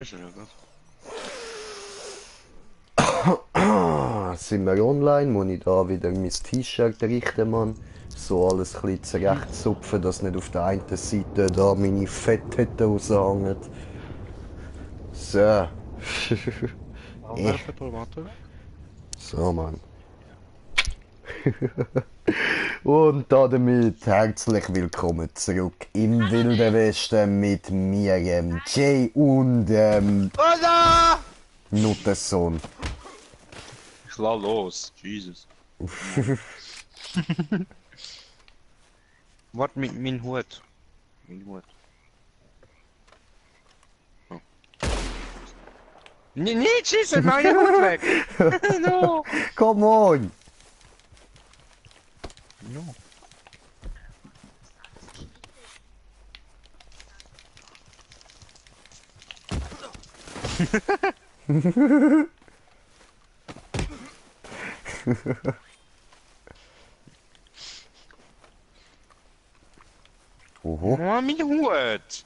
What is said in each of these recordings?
Sind wir online? Muss ich da wieder mein T-Shirt richten, Mann? So alles ein bisschen zurechtzupfen, dass nicht auf der einen Seite da meine Fetthütte raushängen. So. Warum helfen Tomaten weg? So, Mann. Und damit herzlich willkommen zurück im Wilden Westen mit mir, Jay und Oder! Nuttensohn. Ich lass los, Jesus. Warte, mein Hut. Mein Hut. Oh. Nicht schießen, mach den Hut weg! No! Come on! No. Oho. Oh, mein Hut!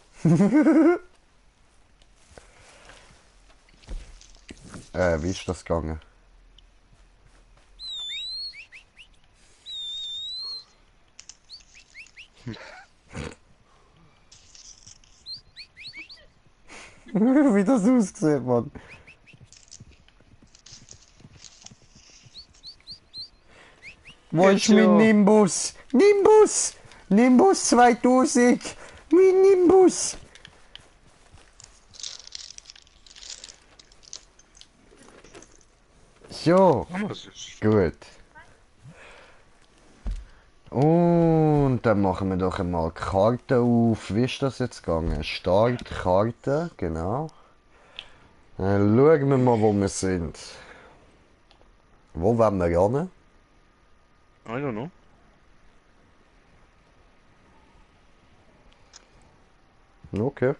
Wie ist das gegangen? Wie das aussieht, Mann. Wo ist mein Nimbus? Nimbus! Nimbus 2000! Mein Nimbus! So, Das ist... gut. Und dann machen wir doch einmal die Karte auf. Wie ist das jetzt gegangen? Start, Karte, genau. Dann schauen wir mal, wo wir sind. Wo wollen wir hin? I don't know. Okay.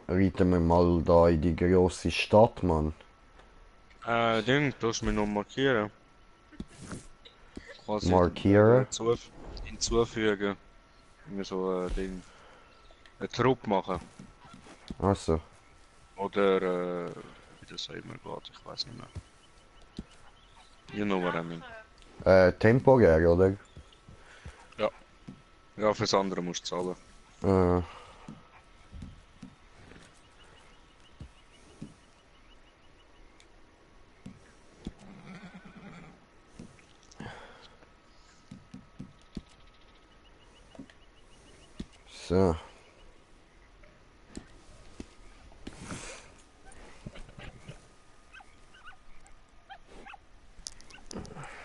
Reiten wir mal da in die grosse Stadt, Mann. Ding, du musst mich noch markieren. Quasi Markieren? hinzufügen. Mir so ein Ding. Einen Trupp machen. Achso. Oder, wie das sagt man gerade, ich weiß nicht mehr. You know what I mean. Temporär, oder? Ja. Ja, fürs andere musst du zahlen. Äh. So.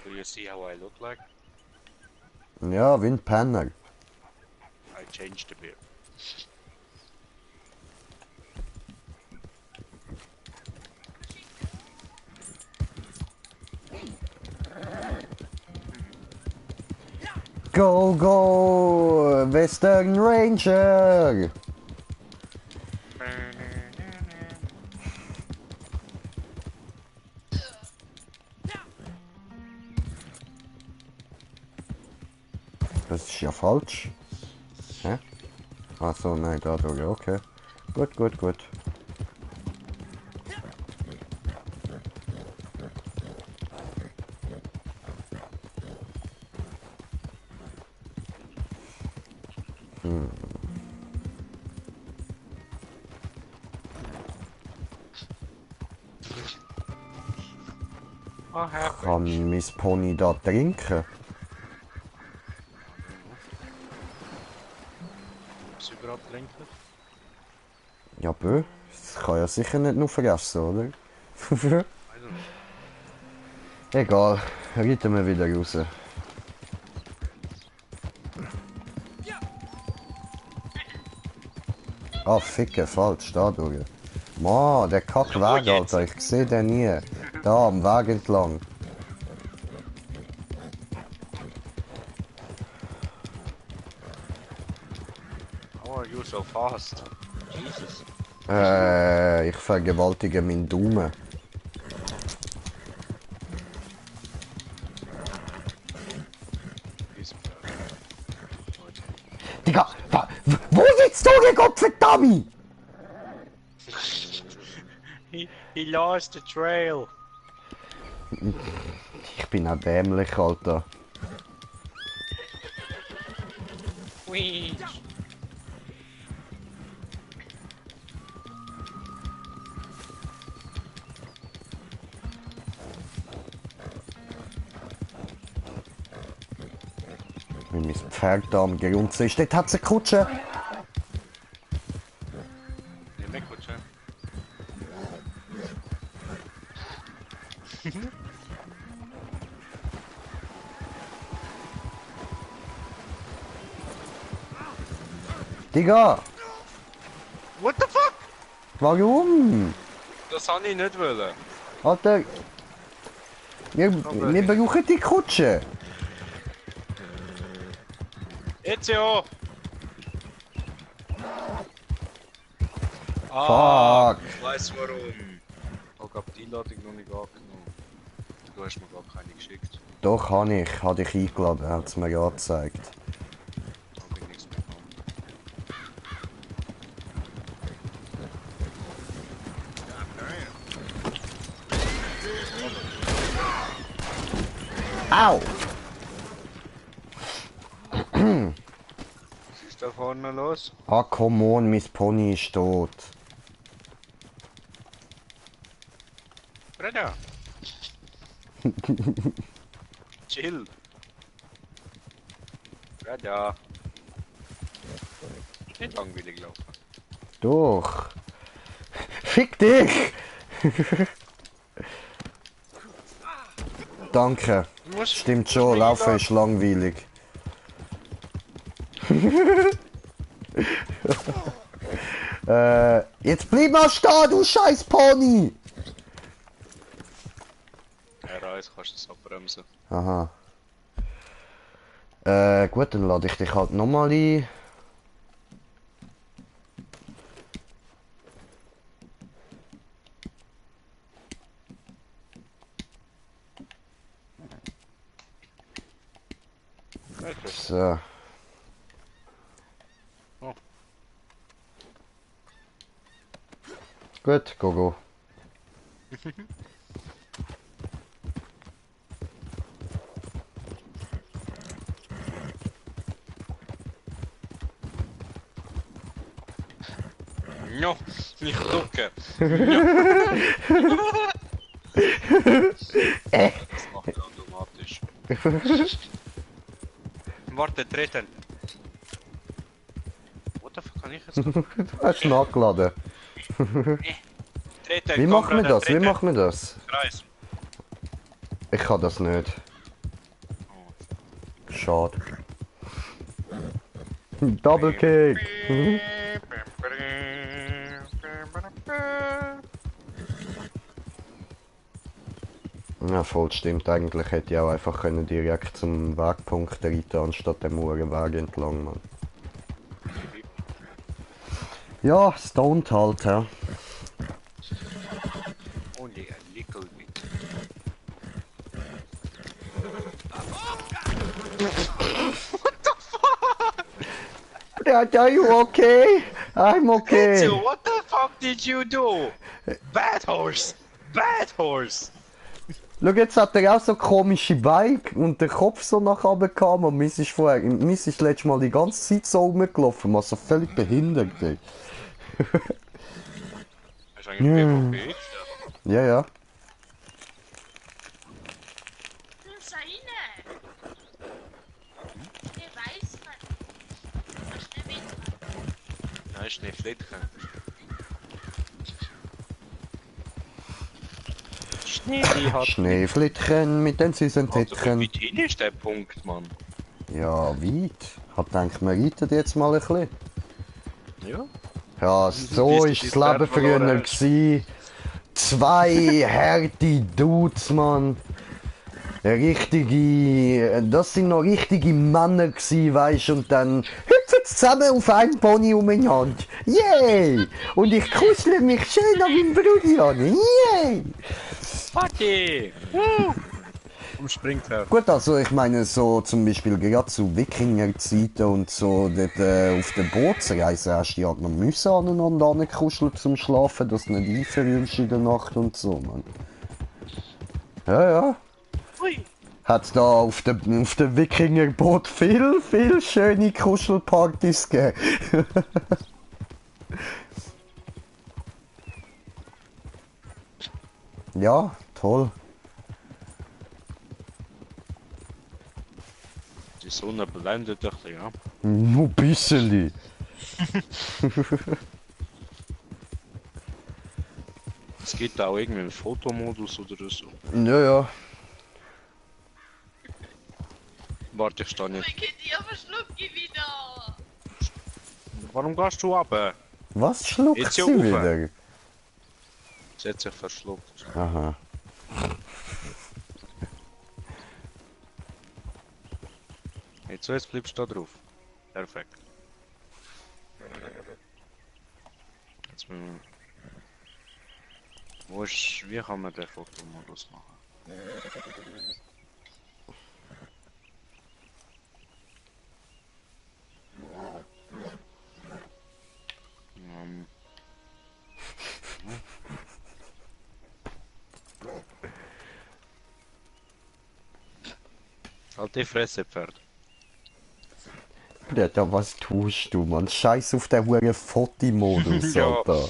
Do you see how I look like? Ja, wie ein Penner. I changed a bit. Go, go! Western Ranger! Das ist ja falsch. Hä? Achso, nein, da durch, okay. Gut, gut, gut. What happened? Kann mein Pony da trinken? Hast du gerade trinken? Ja, bö. Das kann ja sicher nicht nur fressen, oder? I don't know. Egal, reiten wir wieder raus. Ah, ficke, falsch, da durch. Mann, der Kackweg, Alter, ich sehe den nie. Da am Weg entlang. How are you so fast? Jesus. Ich vergewaltige meinen Daumen. He's Digga, wo sitzt du, ihr Gottverdammt? He lost the trail. Ich bin auch dämlich, Alter. Whee. Wenn mein Pferd da am Grunzen ist, dort hat es eine Kutsche. Nimm weg, Kutsche. Digga, What the fuck? warum? Das habe ich nicht wollen. Alter, wir brauchen die Kutsche. Jetzt ja! Fuck. Ich weiß warum. Ich habe die Einladung noch nicht angenommen. Du hast mir gar keine geschickt. Doch, habe ich. Habe dich eingeladen, hat es mir angezeigt. Da habe ich nichts bekommen. Au! Was ist da vorne los? Ah, come on, mein Pony ist tot. Bruder! Chill! Bruder! Nicht langweilig laufen. Doch. Fick dich! Danke. Du musst Stimmt schon, Laufen ist langweilig. Jetzt bleib mal stehen, du scheiß Pony! R1 kannst du es abbremsen. Aha. Gut, dann lade ich dich halt nochmal ein. Okay. So. Oh. Gut, go. No, nicht ducken. Das macht er automatisch. Warte, treten. What the fuck kann ich jetzt? Du hast nachgeladen. Treten, Wie komm, machen wir Bruder, das? Wie treten. machen wir das? Kreis. Ich kann das nicht. Schade. Double Kick! Ja, voll stimmt. Eigentlich hätte ich auch einfach können direkt zum Wegpunkt reiten, anstatt dem Weg entlang, Mann. Ja, stoned halt, ja. Only a little bit. Dad, are you okay? I'm okay. So what the fuck did you do? Bad horse! Bad horse! Schau, jetzt hat er auch so komische Beine und der Kopf so nach oben kam und Miss ist letztes Mal die ganze Zeit so rumgelaufen, man so völlig behindert. Ey. Hast du eigentlich PvP? Ja, ja. Nein, Schneeflittchen. Schnee hat... Schneeflittchen mit den süßen Also, Tittchen. wie weit hin ist der Punkt, Mann? Ja, weit. Hat gedacht, wir reiten jetzt mal ein bisschen. Ja. Ja, so Wie ist ist das dein Leben Pferd verloren früher hast? gewesen. Zwei harte Dudes, Mann. Das sind noch richtige Männer gewesen, weisst, und dann hüpfen sie zusammen auf einen Pony umeinander. Yay! Und ich kuschle mich schön an meinem Brudi an. Yay! Party! Woo! Vom springt her. Gut, also ich meine so zum Beispiel gerade zu Wikingerzeiten und so dort, auf der Bootsreise hast du ja noch müssen aneinander kuscheln zum Schlafen, dass du nicht einfrierst in der Nacht und so, man. Ja, ja. Ui. Hat da auf dem Wikingerboot viel schöne Kuschelpartys gegeben. Ja, toll. Die Sonne blendet dich, ja. Nur ein bisschen. Es gibt auch irgendwie einen Fotomodus oder so. Ja, ja. Warte, ich stehe nicht. Trinke dir verschluck ich wieder. Warum gehst du runter? Was schluckt Jetzt sie ja rauf. wieder? Sie hat sich verschluckt. Aha. Jetzt bleibst du da drauf. Perfekt. Jetzt müssen wir... Wo ist... Wie kann man den Fotomodus machen? Ähm... Halt die Fresse, Pferd. Alter, was tust du, Mann? Scheiß auf den huren Fotomodus, Ja. Alter.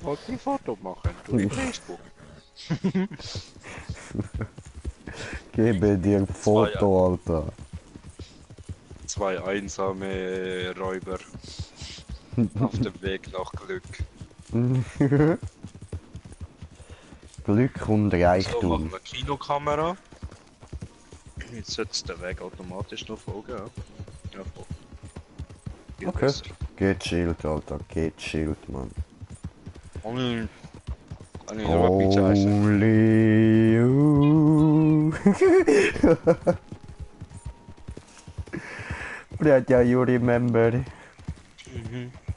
Wollte ein Foto machen, du in Facebook. Gebe dir ein Foto, Alter. Zwei einsame Räuber auf dem Weg nach Glück. Glück und So, machen Reichtum. wir Kinokamera. Jetzt sollte der Weg automatisch noch folgen, ja? Ja, voll. Viel Okay. besser. Gechillt, Alter. Gechillt, Mann. Und kann ich noch etwas essen? Only you. But yeah, you remember.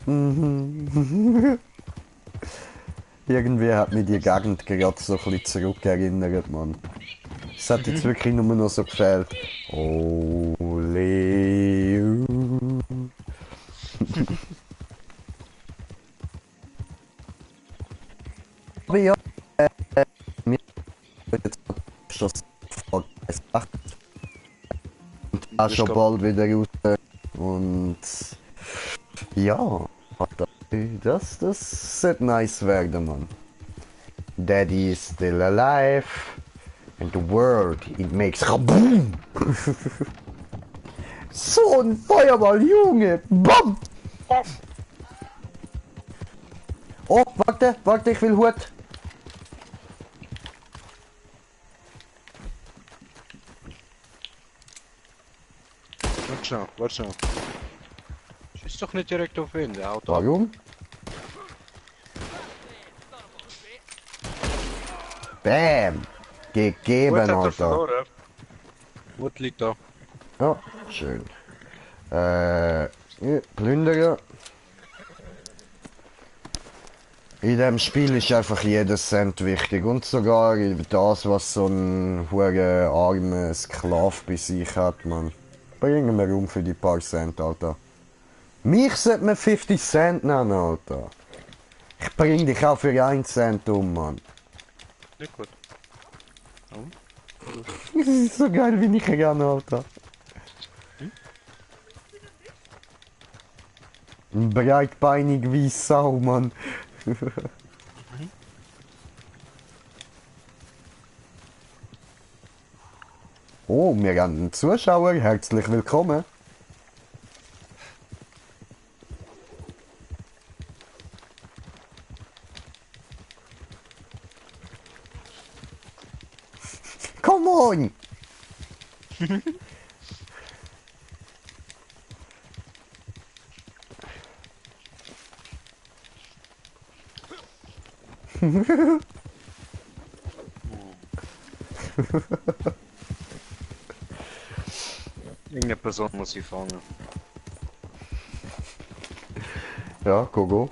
Mhm. Irgendwie hat mich die Gegend gerade so ein bisschen zurückerinnert, Mann. Es hat jetzt wirklich nur noch so gefällt. Only you. Aber ja, mir wird jetzt das gesagt. Und auch schon bald wieder raus. Und ja, das sollte nice werden, Mann. Daddy is still alive. And the world, it makes kaboom! So ein Feuerball, Junge! Bam! Oh, warte, ich will Hut. Warte schon. Schieß doch nicht direkt auf ihn, der haut ab. Warum? Bam! Gegeben, Gut hat er Alter. verloren. Gut liegt da. Ja, schön. Ja, plündern. In dem Spiel ist einfach jeder Cent wichtig und sogar das, was so ein hure armer Sklav bei sich hat, man. Bringen wir um für die paar Cent, Alter. Mich sollte man 50 Cent nennen, Alter. Ich bring dich auch für 1 Cent um, Mann. Nicht gut. Das ist so geil, wie ich gerne, Alter. Ein breitbeinig wie Sau, Mann. Oh, wir haben einen Zuschauer, herzlich willkommen. Come on! Irgendeine Person muss ich fangen. Ja, go.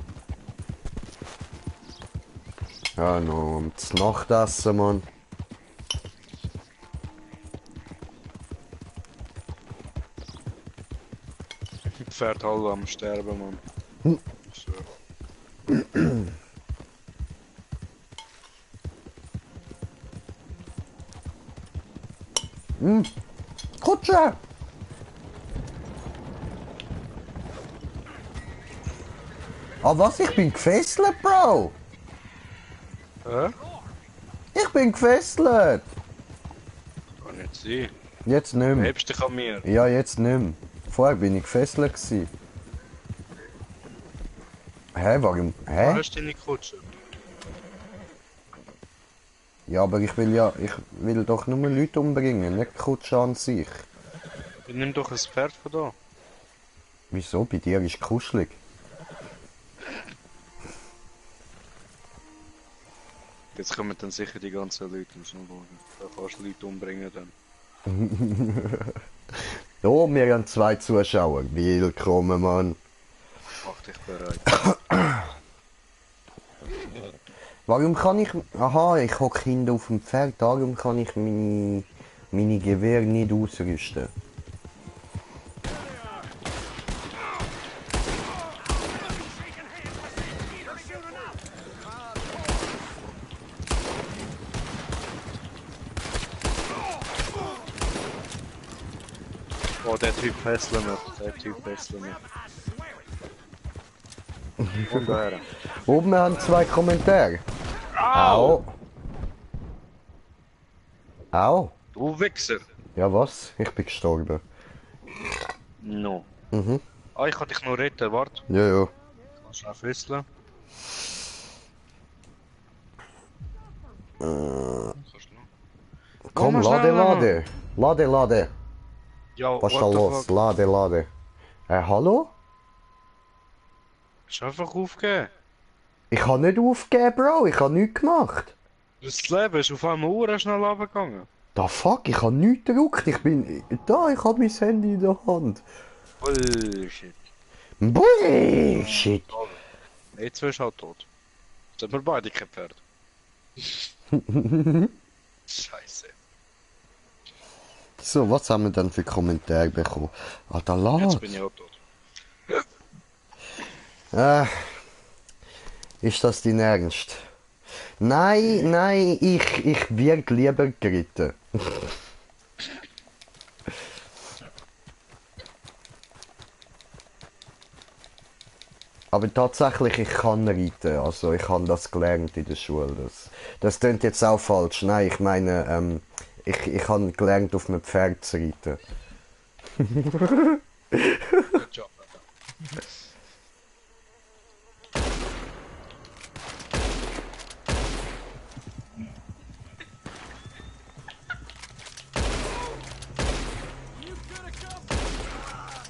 Ja, noch um das Nachtessen, Mann. Pferd halb am Sterben, Mann. So. Kutsche! Ah was, ich bin gefesselt, Bro! Hä? Ich bin gefesselt! Kann nicht sein. Jetzt nicht Du mehr. hebst dich an mir. Ja, jetzt nicht mehr. Vorher bin ich gefesselt gewesen. Hä, warum? Wo Hä? hast du deine Kutsche? Ja, aber ich will doch nur Leute umbringen, nicht die Kutsche an sich. Nimm doch ein Pferd von da. Wieso? Bei dir ist kuschelig. Jetzt kommen dann sicher die ganzen Leute im Snowboarden. Da kannst du Leute umbringen dann. Ja, wir haben 2 Zuschauer. Willkommen, Mann. Mach dich bereit. Warum kann ich... Aha, ich hocke hinten auf dem Pferd, darum kann ich meine Gewehre nicht ausrüsten. Oh, der Typ fesseln mich. Der Typ fesseln mich. Und daher. Oben wir haben 2 Kommentare. Au! Au! Du Wichser! Ja was? Ich bin gestorben. No. Mhm. Ah, ich kann dich noch retten, warte. Ja, ja. Kannst du auch fesseln? Kannst du noch? Komm, Mach mal lade, schneller, lade. Lade, lade. Ja, Was ist what da the los? fuck? Lade, lade. Hallo? Hast du einfach aufgegeben? Ich kann nicht aufgeben, Bro. Ich habe nichts gemacht. Das Leben ist auf einmal Uhr schnell runtergegangen. Da fuck, ich habe nichts gedrückt. Ich bin... Da, ich habe mein Handy in der Hand. Bullshit. Bullshit. Jetzt wirst du halt tot. Jetzt haben wir beide kein Pferd. Scheiße. So, was haben wir denn für Kommentare bekommen? Ah, da Jetzt lädt. bin ich auch tot. Ist das dein Ernst? Nein, nein, ich werde lieber geritten. Aber tatsächlich, ich kann reiten. Also ich habe das gelernt in der Schule. Das klingt jetzt auch falsch. Nein, ich meine, ich habe gelernt, auf einem Pferd zu reiten. Good job, Alter.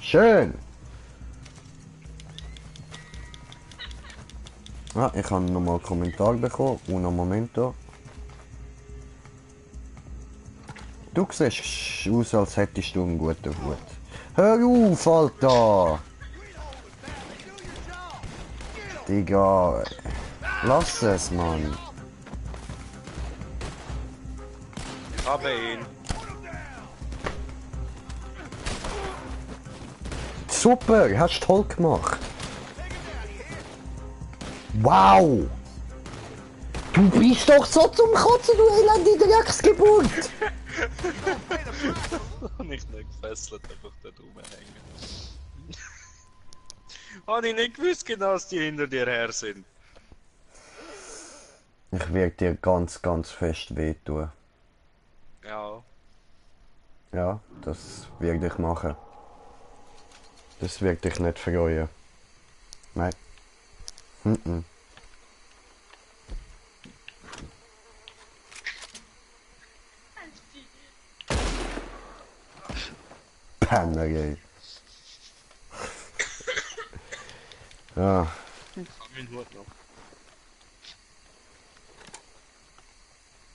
Schön! Ah, ich habe nochmal einen Kommentar bekommen. Un momento. Du siehst aus, als hättest du einen guten Hut. Hör auf, Alter! Digga. Lass es, Mann. Habe ihn. Super, hast du toll gemacht. Wow! Du bist doch so zum Kotzen, du elendige Drecksgeburt! Habe ich nicht gefesselt, einfach dort rumhängen. Habe ich nicht gewusst, genau, dass die hinter dir her sind. Ich werde dir ganz, ganz fest wehtun. Ja. Ja, das werde ich machen. Das wird dich nicht freuen. Nein. Mhm. Penner, ey. Ja, Ich habe meinen Hut noch.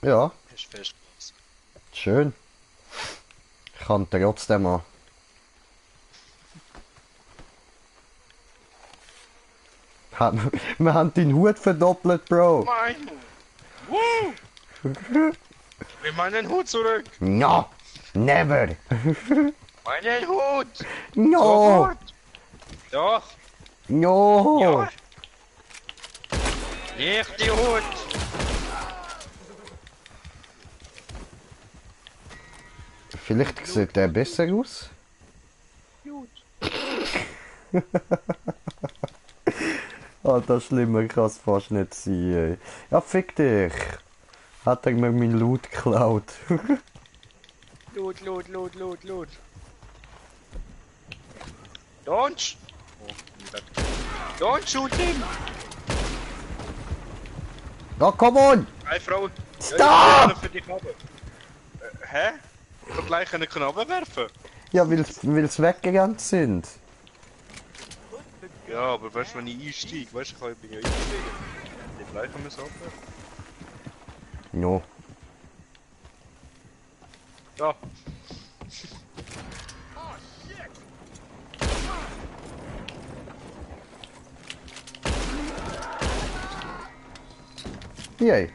ja, Ist festgelassen. schön. Ich kann trotzdem an. Wir haben deinen Hut verdoppelt, Bro. Mein Woo! Wir meinen Hut zurück! No, never. Meinen Hut! No, Sofort! Ja, No! ja. Nicht die Hut. Vielleicht sieht der besser aus. Gut. Alter, schlimmer kann es fast nicht sein. Ey. Ja, fick dich. Hat er mir meinen Loot geklaut. Loot. Don't! Oh, don't shoot him! Ja, come on! Hey Frau! Stop! Ja, für dich runter. Hä? Ich kann gleich einen Knaben werfen. Ja, weil's weggerannt sind. Ja, aber weißt du, wenn ich einsteige, weißt du, ich bin ja eingestiegen. Die gleichen müssen abwerfen. No. Ja. Yay.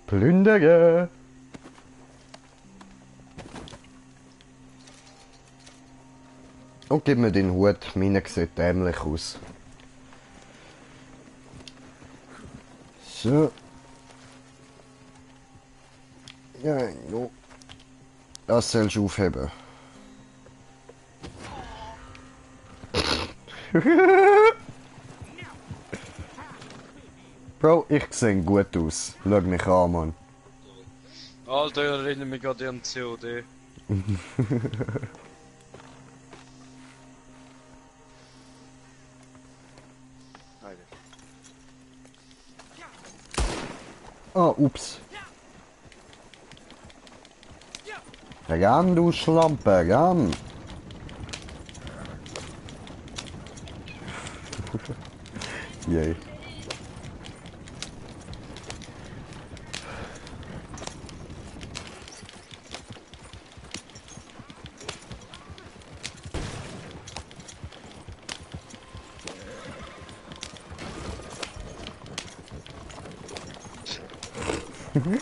Plündere. Und gib mir den Hut, meiner sieht dämlich aus. So. Ja, no. Das sollst du aufheben. Bro, ich sehe gut aus. Schau mich an, Mann. Alter, ich erinnere mich gerade an COD. Ah, ups. Ran, du Schlampe, ran! Yay.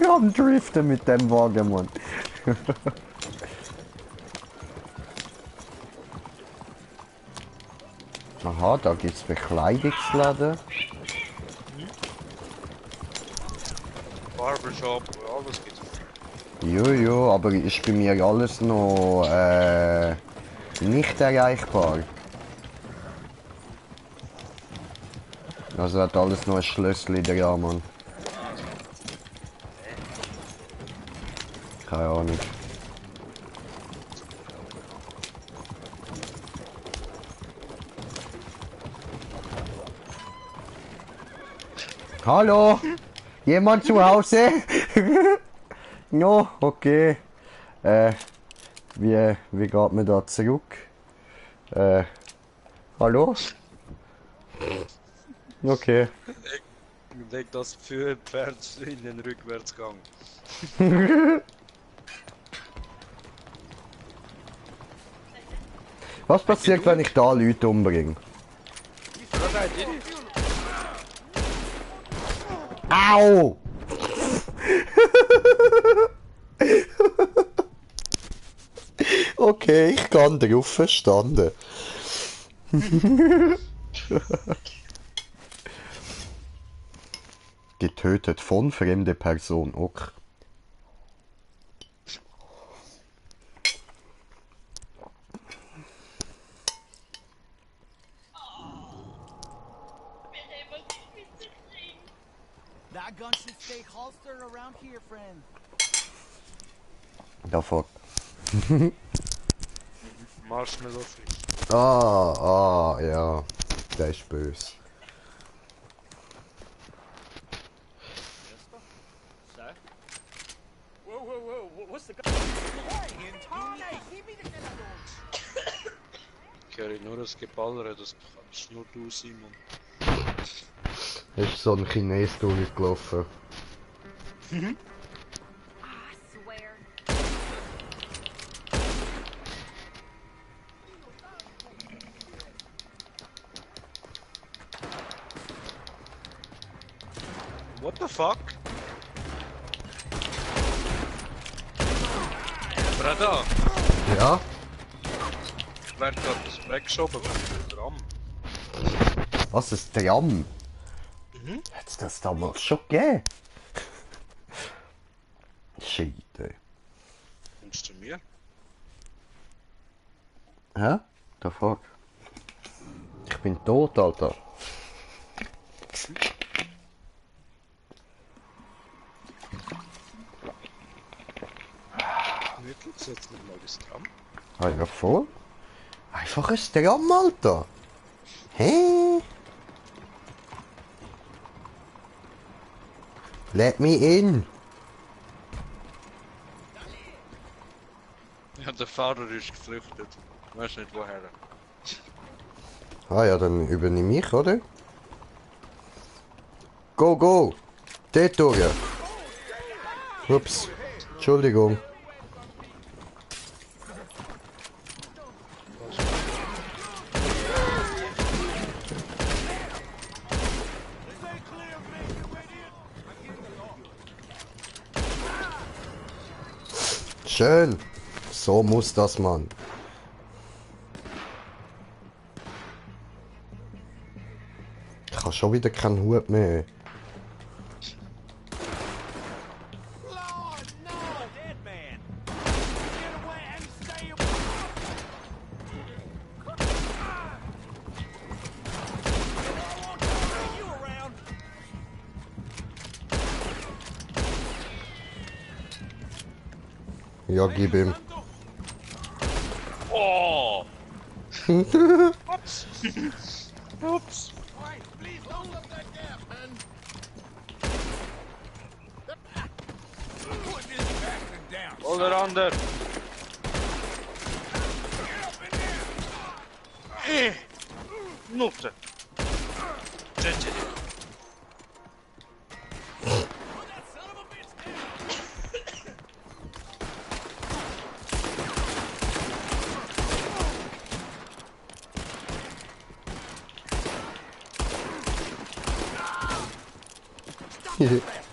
Am Driften mit dem Wagen, Mann. Aha, da gibt's Bekleidungsladen. Barbershop, alles gibt's. Jojo, aber ist bei mir alles noch nicht erreichbar. Also hat alles noch ein Schlössli dran, Mann. Keine Ahnung. Hallo? Jemand zu Hause? No, okay. Wie geht man da zurück? Hallo? Okay. Leg das für Pferd in den Rückwärtsgang. Was passiert, wenn ich da Leute umbringe? Au! Okay, ich kann drauf verstanden. Getötet von fremde Person, ok. That gun should stay holstered around here, friend. Da fuck. Marshmallow Fish. Ja. Der ist böse. What's the gun? Hey, give me the Ich höre nur das Geballere, das kannst nur du, Simon. Ist so ein Chines durchgelaufen. I swear. What the fuck? Breda, Ja? ich werde gerade das weggeschoben mit dem Tram. Was, ein Tram? Mhm. Hat's das damals schon gegeben? Shit, ey. Kommst du zu mir? Hä? The fuck? Ich bin tot, Alter. Wirklich? Setz mich mal das Tram. Ah ja, voll. Einfach ein Tram, Alter. Hä? Let me in. Ja, der Fahrer ist geflüchtet. Ich weiß nicht woher. Ah ja, dann übernehme ich, oder? Go, go! Dort durch! Ups. Entschuldigung. Schön. So muss das, Mann. Ich habe schon wieder keinen Hut mehr. Lord, no! Dead man! Get away and stay away! I won't tolerate you around! Ja, gib ihm. Oh! Ups! Ups! Right, please hold up that gap, man! Put this bastard down! Hold it under! Nutte! Gentile! That son of a bitch down!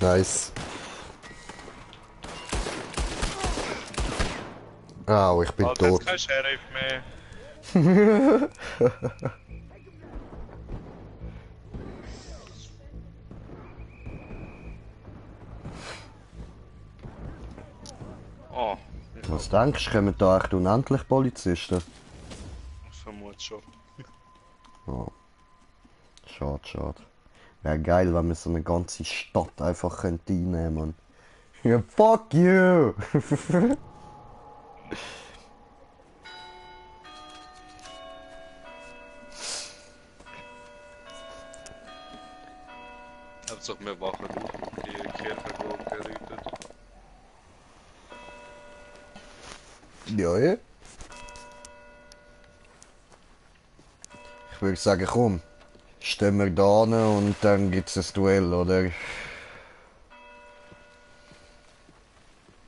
Nice. Au, ich bin Alter, tot. jetzt kein Sheriff mehr. Oh, Was denkst du, kommen da echt unendlich Polizisten? ich vermute schon. Oh. Schade, schade. Wäre geil, wenn wir so eine ganze Stadt einfach könnte einnehmen. Ja, fuck you! Hauptsache wir wachen auf und die Kirchenglocke läutet. Ja, ja. Ich würde sagen, komm. Stehen wir da hin und dann gibt's ein Duell, oder?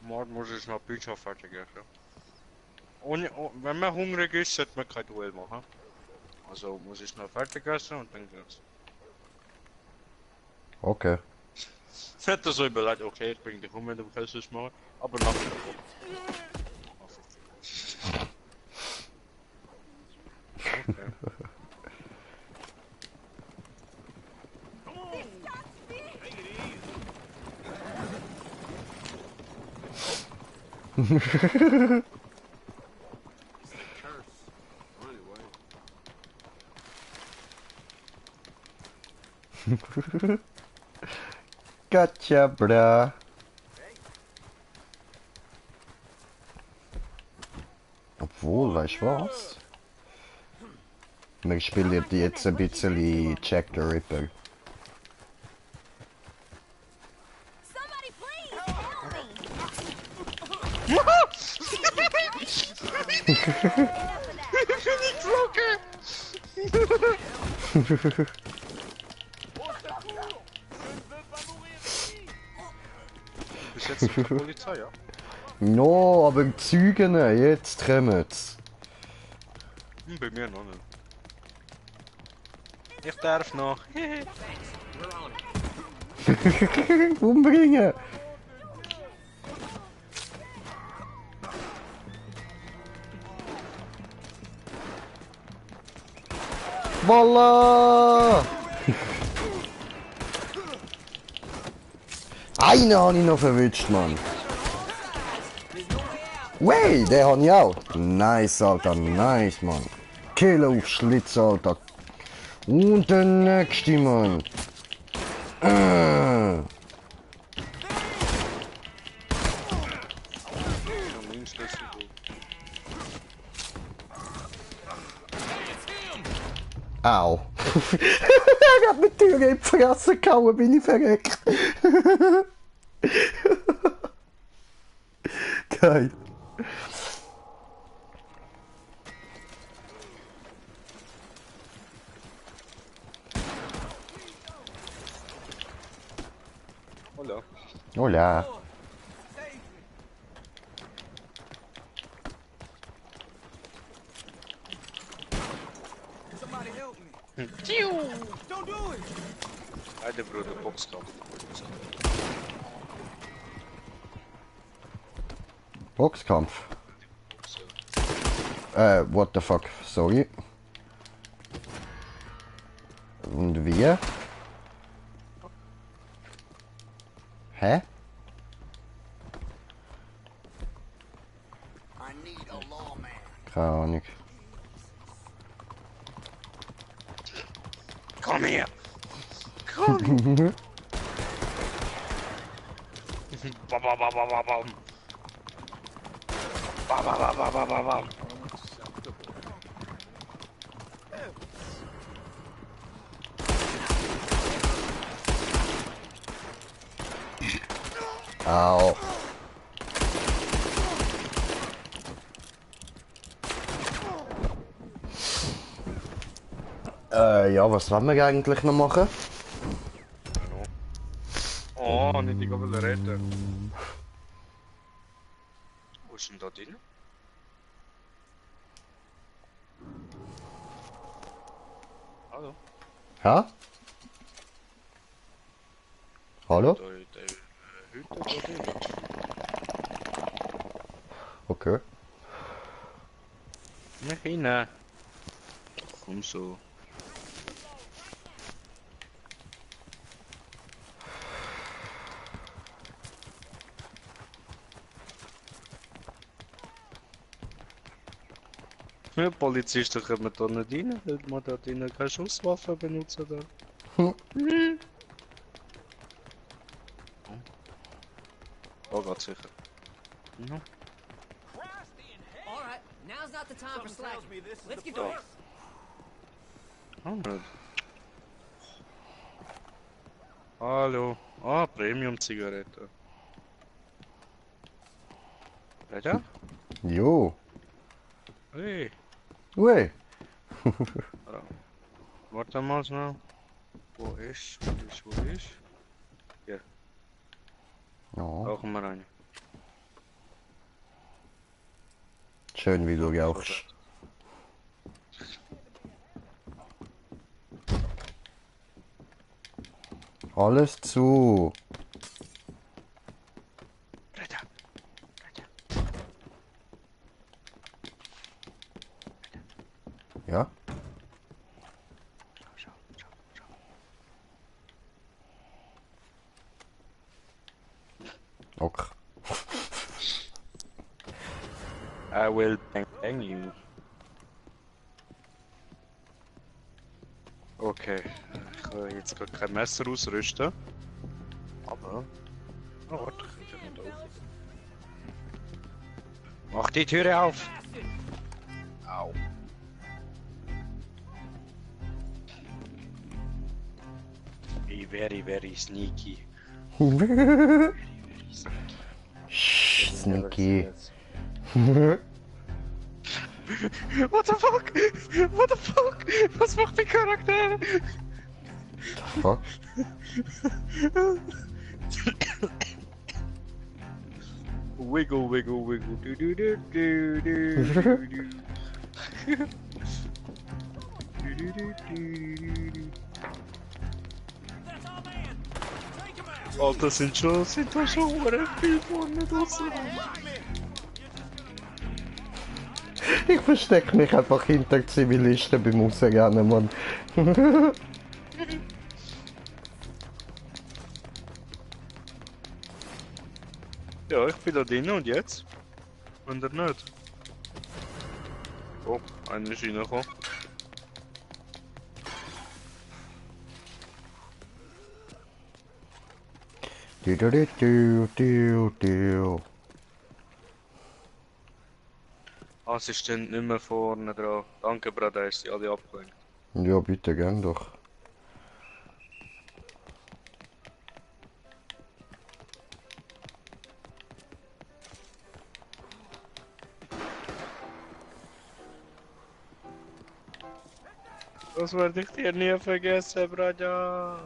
Morgen muss ich noch Bücher fertig essen. Wenn man hungrig ist, sollte man kein Duell machen. Also muss ich noch fertig essen und dann geht's. Okay. Ich hätte so überlegt, okay, ich bring dich um, wenn du kannst es machen, aber nach der Woche. Okay. Gotcha, bra. Obwohl, weißt du was? Wir spielen jetzt ein bisschen Jack the Ripper. Somebody please help me! Bis jetzt nicht die Polizei, ja? No, aber Zeugen, jetzt kommen's. Bei mir noch nicht. Ich darf noch. Umbringen! Voila! Einen habe ich noch verwünscht, Mann. Wey, den habe ich auch. Nice, Alter, nice, Mann. Killer auf Schlitz, Alter. Und der nächste, Mann. Au. Er hat mir die Tür in die Fresse gehauen, bin ich verreckt. Geil. Hola. Hola. Somebody help me. Don't do it. Beide Brüder, Boxkampf. Boxkampf. What the fuck, sorry. Und wir? Hä? I need a lawman. Keine Ahnung. Komm her! Komm! Bam, bam, bam, bam, bam, bam. Bam, bam, bam, bam, bam, bam, bam. Au. Ja, was wollen wir eigentlich noch machen? Oh, nicht die Gabel retten. Wo ist denn da drin? Hallo? Hä? Hallo? Da, Hütte da drin. Okay. Nicht rein. Komm so. Ja, Polizisten kommen da nicht rein, weil man da drinnen keine Schusswaffe benutzen darf. Oh, geht sicher. Ja. All right, now's not the time for Something slacking. tells me this is Let's the get to place. work. Ah, nicht. Hallo. Ah, Premium-Zigarette. Weiter? Jo. Hey. Ui. Warte mal schnell. Wo ist? Wo ist? Hier, Ja. rauchen wir eine. Schön, wie du rauchst. Alles zu. Weiter. Ja? Schau. Okay. I will bang you. Okay, ich kann jetzt gerade kein Messer ausrüsten. Aber. Oh, warte, ich kann nicht auf. Mach die Türe auf! Au. Be very sneaky. Sneaky. What the fuck? What the fuck? Was macht der Charakter? Fuck. Wiggle. Do do do do do do. That's our man. Take him out. Alter, sind da schon viele vorne draußen. Ich verstecke mich einfach hinter Zivilisten beim Rausrennen, Mann. Ja, ich bin da drin und jetzt? Und er nicht. Oh, einer ist reingekommen. Du, du, du, du, du, du. Assistent nicht mehr vorne dran. Danke, Bruder, hast sie alle abgelenkt. Ja, bitte, gern doch. Das werde ich dir nie vergessen, Bruder.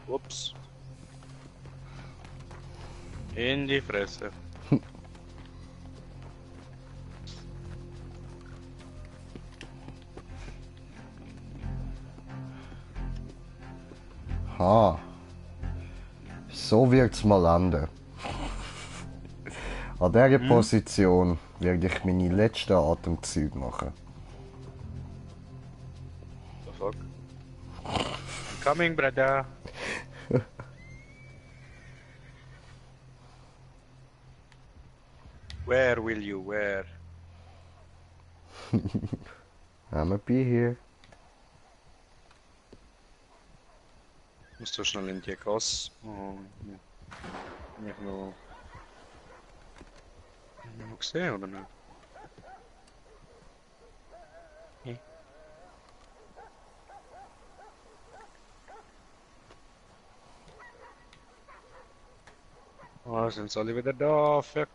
Ups. In die Fresse. Ha. So wird's mal landen. An dieser Position werde ich meine letzten Atemzüge machen. The fuck? Coming, Bruder. Where will you? Where? I'ma be here. Musst du schnell in die Gasse. Oh, ja. Nicht noch. Noch gesehen oder nicht? Hey. Oh, sind sie alle wieder da? Fuck.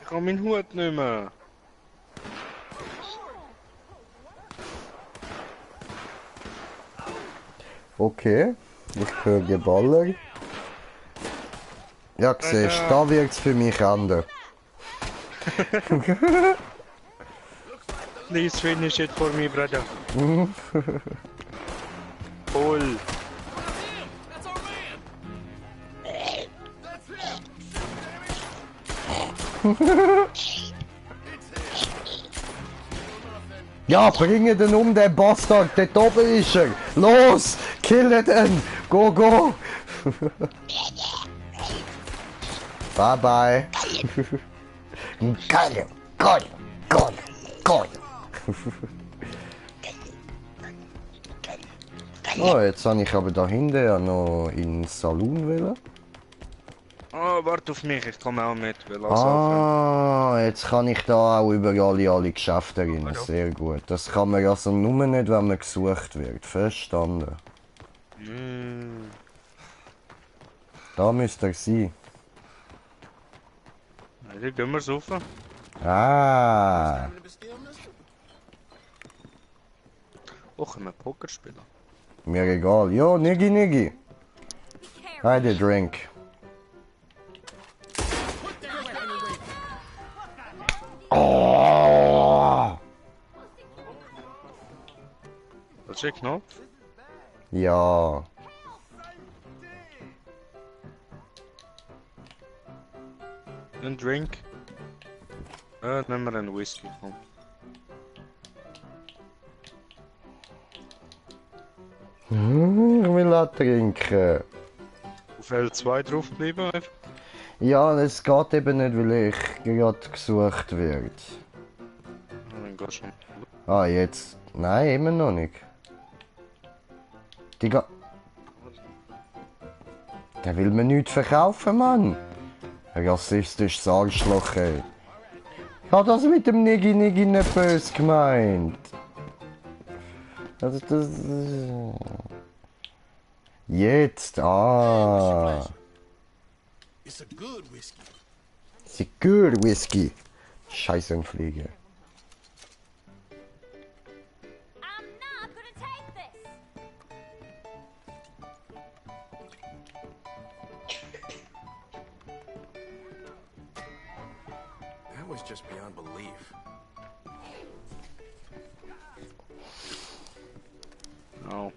Ich habe meinen Hut nicht mehr. Okay, ich höre Geballer. Ja, siehst du, da wird's für mich enden. Please finish it for me, brother. Pull. That's our man! Ja, bringe den um, den Bastard, dort oben ist er. Los, kill den, go, go. Bye, bye. Geil, geil, geil, geil. Oh, jetzt habe ich aber da hinten ja noch in den Saloon wollen. Oh, warte auf mich, ich komme auch mit. Will Ah, jetzt kann ich da auch überall in alle Geschäfte rein. Sehr gut. Das kann man also nur nicht, wenn man gesucht wird. Verstanden. Da müsste er sein. Also, gehen wir rauf. Ah. Oh, können wir Poker spielen? Mir egal. Jo, Niggi, Niggi. Heide, drink. Oh. Was ist der Knopf? Ja. Ein Drink. Nehmen wir einen Whisky. Komm. Ich will auch trinken. Auf L2 draufbleiben einfach. Ja, es geht eben nicht, weil ich gerade gesucht wird. Dann gehst du schon. Ah, jetzt. Nein, immer noch nicht. Digga. Der will mir nichts verkaufen, Mann. Ein rassistisches Arschloch, ey. Ich hab das mit dem Niggi Niggi nicht böse gemeint. Also das... Jetzt, It's a good whiskey. It's a good whiskey. Scheiße, ein Fliege. I'm not gonna take this. That was just beyond belief. Oh.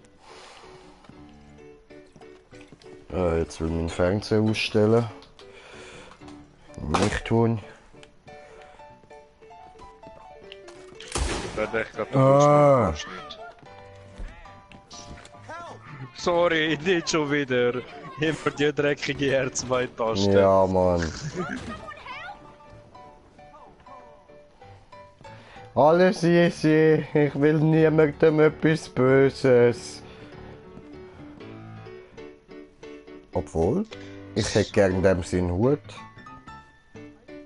Jetzt will ich meinen Fernseher ausstellen. Nicht tun. Da dachte ich gerade, du Ah. willst nicht. Sorry, nicht schon wieder. Immer die dreckige R2-Taste. Ja, Mann. Alles easy. Ich will niemandem etwas Böses. Obwohl, ich hätte gern dem seinen Hut.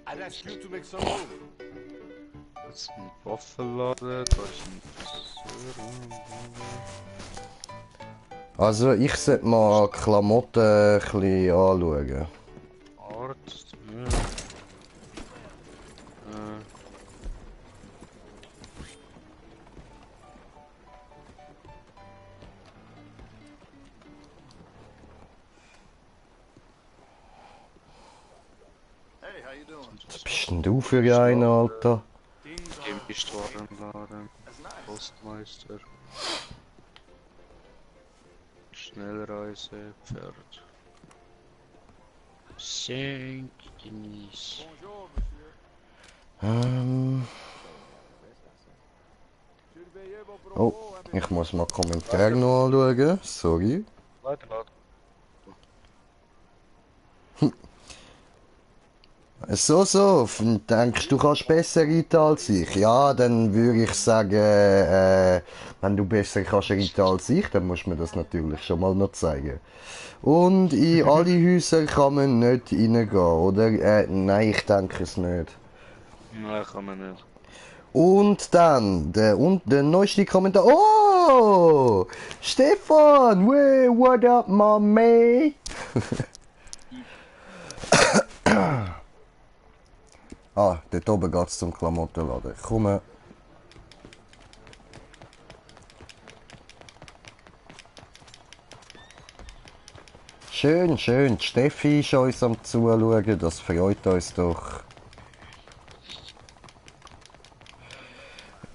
I'd ask you to make some room. Das ist ein Waffenladen, da ist ein Friseur. Also, ich sollte mal Klamotten ein bisschen anschauen. Arzt, ja. Hey, how you doing? Was bist denn du für ein, Alter? Chemiestwarenladen, Postmeister, Schnellreise, Pferd. Saint Denis. Bonjour, monsieur. Oh, ich muss mal Kommentare noch anschauen. Sorry. Warte. So, denkst du kannst besser reiten als ich? Ja, dann würde ich sagen, wenn du besser kannst reiten als ich, dann musst du mir das natürlich schon mal noch zeigen. Und in alle Häuser kann man nicht reingehen, oder? Nein, ich denke es nicht. Nein, kann man nicht. Und dann, der neueste Kommentar. Oh! Stefan! Wey, what up, my mate? Ah, dort oben geht's zum Klamottenladen. Komm. Schön, schön. Die Steffi ist uns am Zuschauen. Das freut uns doch.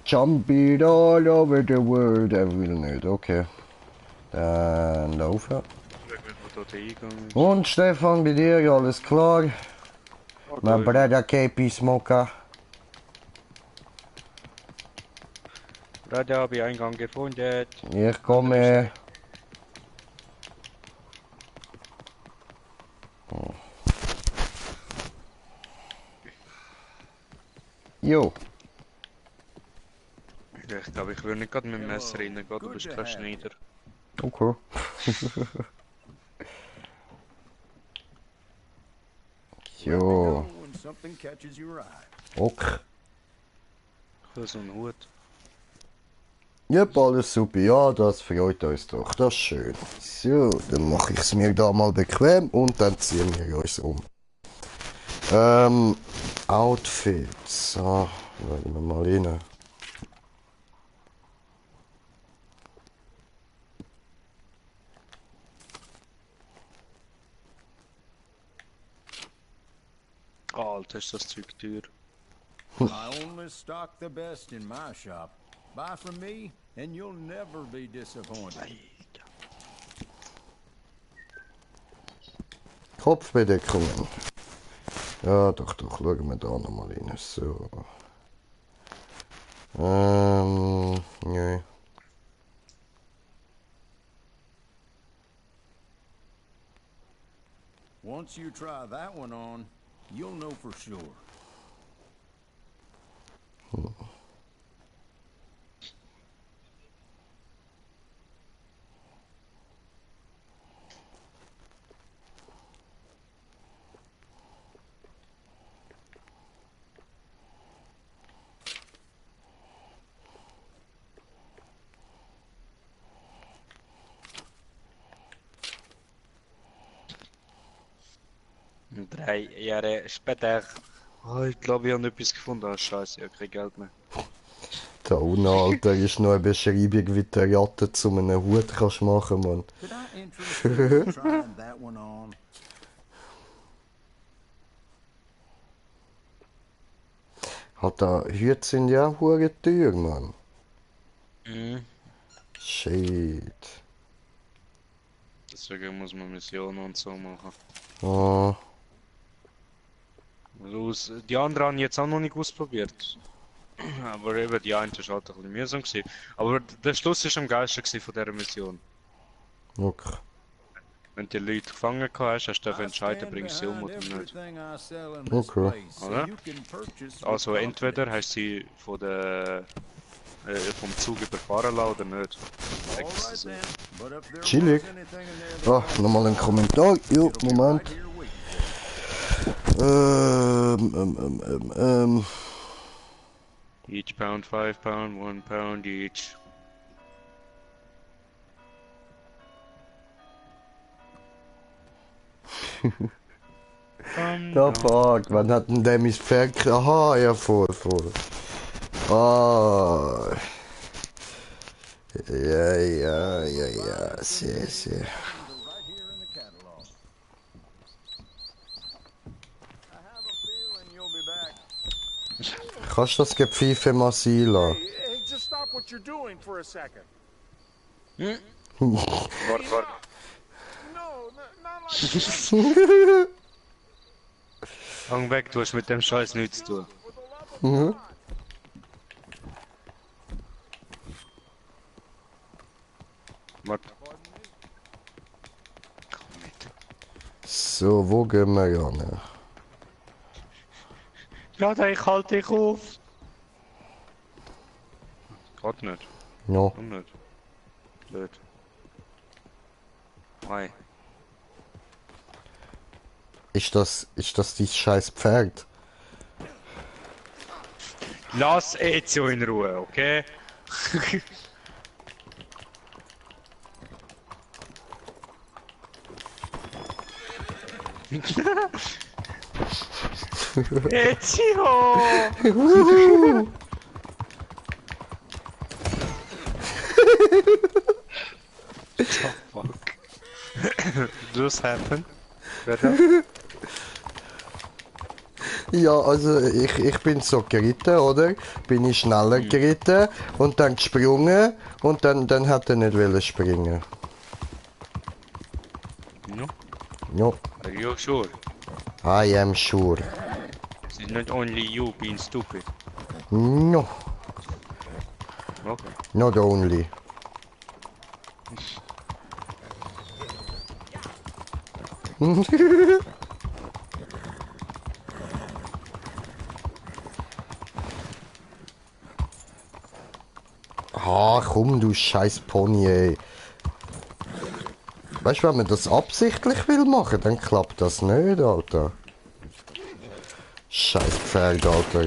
Jump it all over the world. Er will nicht. Okay. Dann laufen. Wo da der Eingang ist. Und Stefan, bei dir alles klar? Mein Bruder KP Smoker. Gerade habe ich Eingang gefunden. Ich komme. Jo. Ich glaube, ich würde nicht gerade mit dem Messer reingehen, du bist kein Schneider. Okay. Jo. When something catches your eye. Okay. Ich will so einen Hut. Yep, alles super. Ja, das freut uns doch. Das ist schön. So, dann mache ich es mir da mal bequem und dann ziehen wir uns um. Outfits. So, schauen wir mal rein. Alter, ist das Zeug teuer. I only stock the best in my shop. Buy from me, and you'll never be disappointed. Kopfbedeckungen. Ja, doch, schauen wir da nochmal rein. So. Nee. Once you try that one on, you'll know for sure. Drei Jahre später Oh, ich glaube, ich habe etwas gefunden. Ah, scheiße, ich habe kein Geld mehr. Da unten, Alter, ist noch eine Beschreibung, wie du eine Ratte zu einem Hut kannst machen, Mann. Could I interest you in trying that one on? Alter, Hüte sind ja auch hure teuer, Mann. Mhm. Shit. Deswegen muss man Missionen und so machen. Ah, Die anderen haben jetzt auch noch nicht ausprobiert. Aber eben, die eine ist halt ein bisschen mühsam gewesen. Aber der Schluss war am geilsten gewesen von dieser Mission. okay. Wenn du die Leute gefangen hast, hast du I entscheiden, stand bringst du sie um behind oder nicht. everything I sell in this Okay. place, so Oder? you can purchase with Also entweder confidence. hast du sie vom Zug überfahren lassen oder nicht. All right then, but if there Chillig. was anything in there that Ah, nochmal ein Kommentar. Jo, it'll be Moment. right here waiting for you. Each pound, 5 pound, 1 pound each. Da fuck, wann hat denn der mein Pferd Aha, ja, voll. Ah. Ja, sehr. They're right here in the catalog. I have a feeling you'll be back. Kannst du das Gepfeife mal sein lassen? Hey, just stop what you're doing for a second. Warte. No, not like Hang weg, du hast mit dem Scheiß nichts zu tun. for the love of God. Warte. So, wo gehen wir ran? Ja, ich halte dich auf. Geht nicht. Ja, Warum nicht? Blöd. Hi. ist das dein scheiß Pferd? Lass Ezio in Ruhe, okay? Ezio! The fuck? This happened? Better? Ja, also ich bin so geritten, oder? Bin ich schneller geritten und dann gesprungen und dann hat er nicht wollen springen. No? Ja, Are you sure? I am sure. It's not only you being stupid. No, Okay. not only. Ah, komm, du scheiß Pony, ey. Weißt du, wenn man das absichtlich will machen, dann klappt das nicht, Alter. Scheiß Pferd, Alter.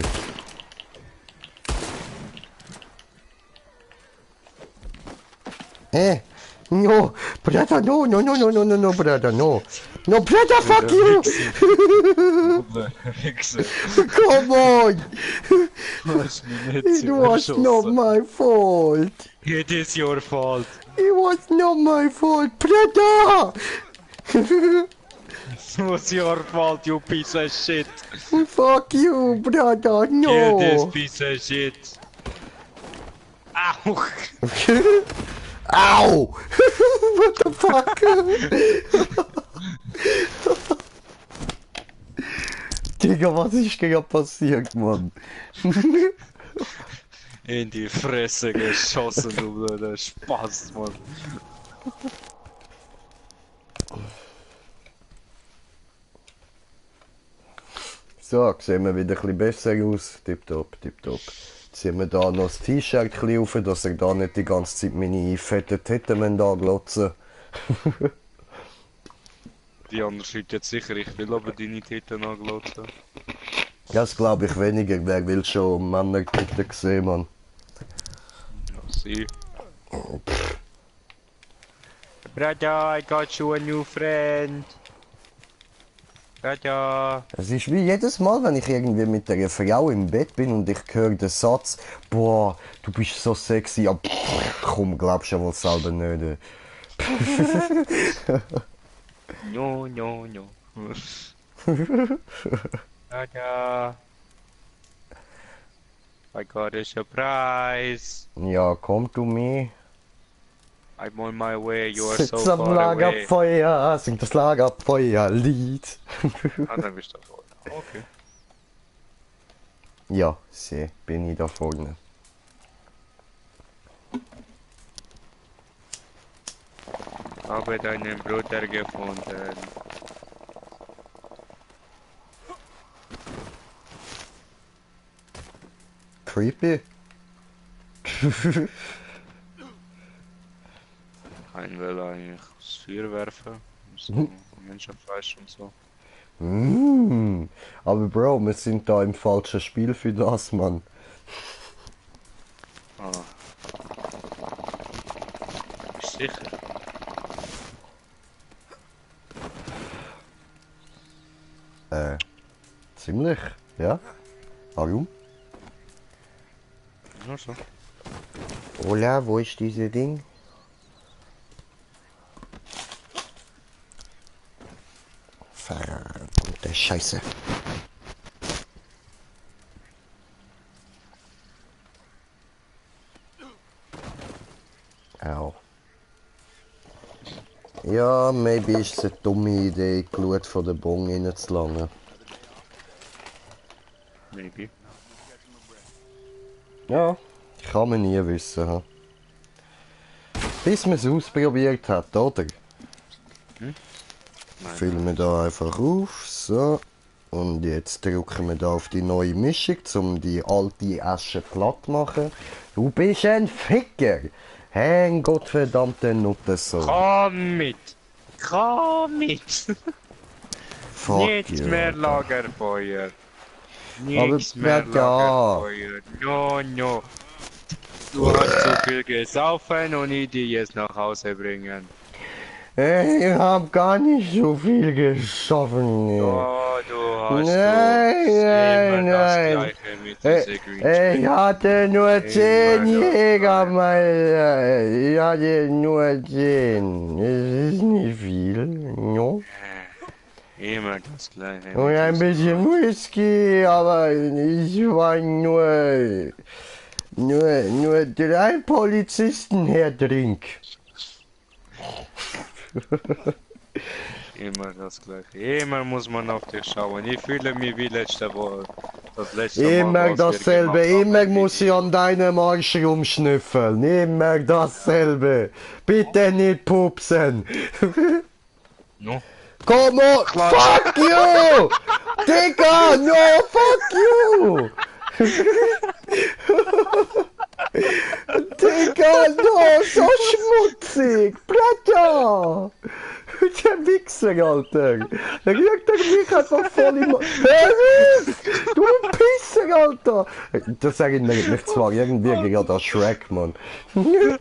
No, brother, no, brother, no. No, brother, fuck you! Wichser. Come on! Was mir nicht It was not my fault. It is your fault. It was not my fault, brother! It was your fault, you piece of shit. Fuck you, brother, Kill this no! piece of shit. Ow! Ow! What the fuck? Digga, was ist gerade passiert, Mann? In die Fresse geschossen, du blöder Spaß, Mann. So, sehen wir wieder ein bisschen besser aus. Tipptopp. Ziehen wir da noch das T-Shirt ein bisschen auf, dass er da nicht die ganze Zeit meine fetten Titten da glotzen. Die andere schreibt jetzt sicher, ich will aber deine Titten anglotzen. Das glaube ich weniger. Wer will schon Männer-Titten sehen, Mann? Ja, sie. Brother, I got you a new friend. Tada! Es ist wie jedes Mal, wenn ich irgendwie mit einer Frau im Bett bin und ich höre den Satz, boah, du bist so sexy, ja, komm, glaubst du ja wohl selber nicht. No, no, no. Tada! I got a surprise! Ja, komm du mir. I'm on my way, you are so Sitz am far away. Lagerfeuer, sing das Lagerfeuerlied. Ah, dann bist du da vorne. Okay. Ja, sie, bin ich da vorne. Habe deinen Bruder gefunden. Creepy. Kein will eigentlich das Feuer werfen. So Menschenfleisch und so. Aber Bro, wir sind da im falschen Spiel für das, Mann. Ah. Bist du sicher? Ziemlich, ja. Warum? Nur so. Hola, wo ist diese Ding? Verdammte Scheiße. Au. Ja, maybe ist es eine dumme Idee, Glut von der Bong reinzulangen. Maybe. Ja, kann man nie wissen. Ha? Bis man es ausprobiert hat, oder? Nein. Füllen wir da einfach auf, so. Und jetzt drücken wir da auf die neue Mischung, um die alte Asche platt zu machen. Du bist ein Ficker! Hey, gottverdammte Nuttensohn. Komm mit! Komm mit! Fuck Nichts you. mehr Lagerfeuer! Aber Nichts mehr wer da? Lagerfeuer! No, no! Du hast zu viel gesaufen und ich dich jetzt nach Hause bringen. Ich hab gar nicht so viel geschaffen. Nee. Oh, du hast Nein, immer nein, das nein. Gleiche mit dieser Ich hatte nur 10 Jäger, Ich hatte nur 10. Das ist nicht viel, no? Immer das Gleiche. Und ein bisschen Whisky, aber ich war nur 3 Polizisten, Herr Drink. Immer das Gleiche. Immer muss man auf dich schauen. Ich fühle mich wie letzte Woche. Das letzte Mal, Immer was wir dasselbe, gemacht immer haben. muss ich an deinem Arsch rumschnüffeln. Immer dasselbe. Bitte nicht pupsen. No? Komm on! Fuck you! Digga! No! Fuck you! Digga! No! So schmutzig! Bruder! Der Wichser, Alter! Der kriegt mich einfach voll im... Hör auf! Du Pisser, Alter! Das erinnert mich zwar irgendwie gerade an Shrek, Mann.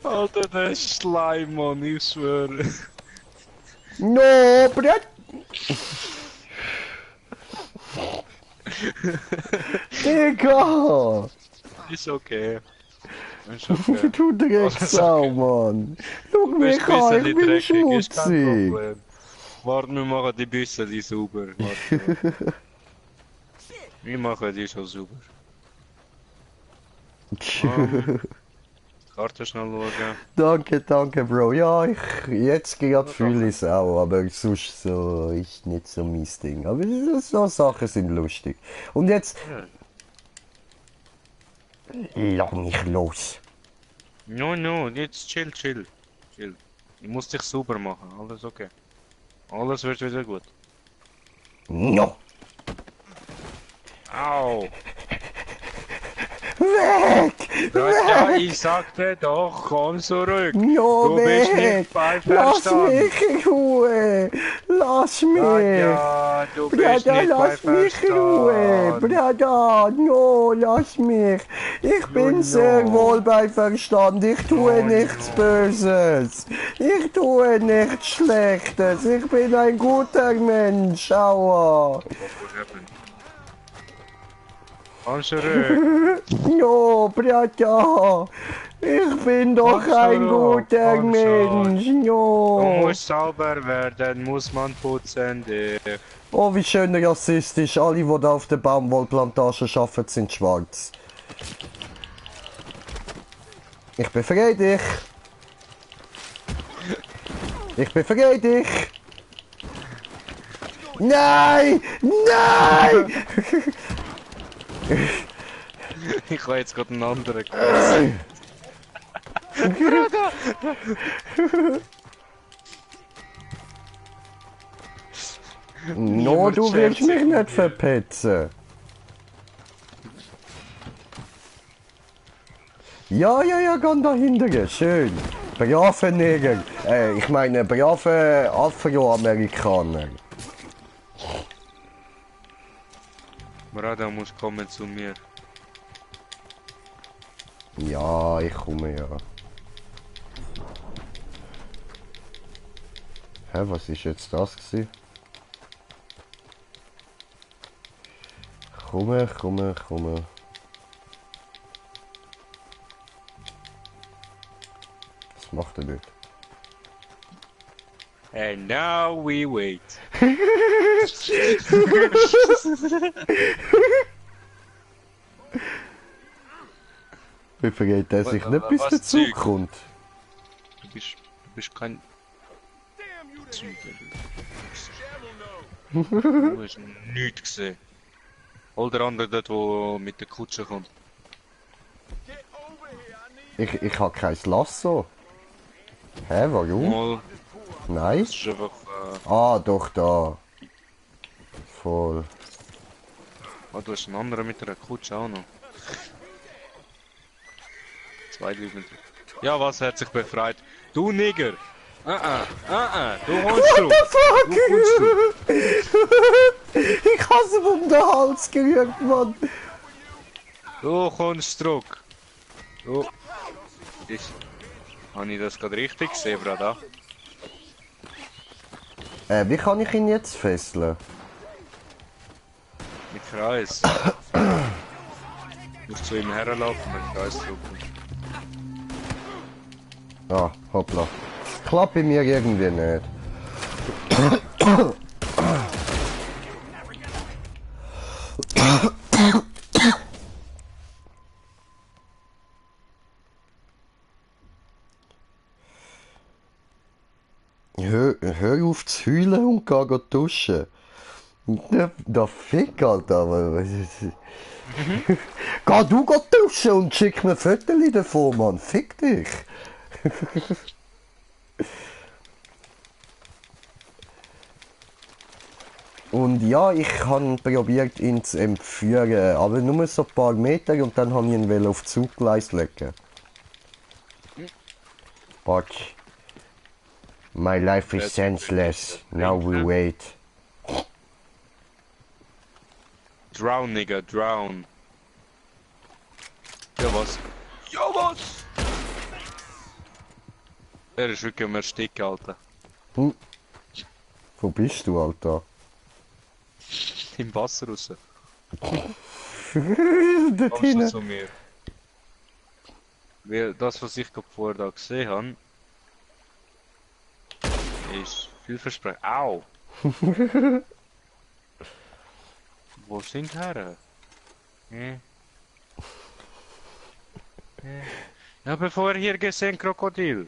Alter, der Schleim, Mann, ich schwöre. No, Bruder! Digga! Ist okay. Ist okay. Du Drecksau, Mann! Schau mich an, ich bin schmutzig! Warte, wir machen die bisschen sauber. Warte. Wir machen die schon sauber. Karte schnell schauen. Danke, Bro. Ja, jetzt gerade fühle ich es auch, aber sonst so ist nicht so mein Ding. Aber so Sachen sind lustig. Und jetzt... Lass mich los. No, jetzt chill. Chill. Ich muss dich sauber machen, alles okay. Alles wird wieder gut. No! Au! Weg! Ja, ich sagte doch, komm zurück. No, Du bist weg! nicht bei Lass Verstand. mich in Ruhe! lass mich! Nadja, du bist Bruder, nicht bei lass mich in Ruhe! Verstand. Bruder, no, lass mich! Ich bin sehr wohl bei Verstand. Ich tue nichts Böses. Ich tue nichts Schlechtes. Ich bin ein guter Mensch. Aua! Komm zurück. No, Bruder! Ich bin doch Komm ein zurück, guter komm schon. Mensch. Du No! musst sauber werden, muss man putzen dich. Oh, wie schön rassistisch. Alle, die da auf der Baumwollplantage arbeiten, sind schwarz. Ich befreie dich. Ich befreie dich. Nein! Nein! Ich habe jetzt gerade einen anderen gehört. No, du willst mich schert sich nicht mit dir. verpetzen. Ja, ja, ja, geh da hinten. Schön. Brave Neger. Ich meine, brave Afroamerikaner. Brada muss kommen zu mir. Ja, ich komme ja. Hä, was ist jetzt das gewesen? Komme. Was macht er nicht? And now we wait. Wie vergeht er sich Was- nicht, bis was der Zug Zeug? kommt? Du bist kein Züge. Du hast nichts gesehen. Hol der andere dort, wo mit der Kutsche kommt. Ich hab kein Lasso. Hä, warum? Mal, Nein? das ist einfach... Ah, doch, da. Voll. du hast einen anderen mit einer Kutsche auch noch. Zwei Lügen. Ja, was hat sich befreit? Du Nigger! Du kommst zurück! Du kommst zurück! Ich hasse ihm um den Hals gerührt, Mann. Du kommst zurück! Du... Habe ich das gerade richtig gesehen, Brada? Wie kann ich ihn jetzt fesseln? Mit Kreis. Du musst zu ihm herlaufen, mit Kreis drücken. Ah, hoppla. Klappt bei mir irgendwie nicht. Hör auf zu heulen und geh duschen. Da Fick, Alter. Geh du duschen und schick mir Fotos davon, Mann. Fick dich. Und ja, ich habe probiert, ihn zu entführen, aber nur so ein paar Meter und dann habe ich ihn auf Zuggleis legen. But my life is senseless. Now we wait. Drown, Nigga, drown. Ja, was? Ja, was? Er ist wirklich am Ersticken, Alter. Wo bist du, Alter? Im Wasser raus. Dort Kommst du hinten. zu mir? Weil das, was ich gerade vorher da gesehen habe, ist vielversprechend. Au! Wo sind Herren? Ja, bevor hier gesehen Krokodil.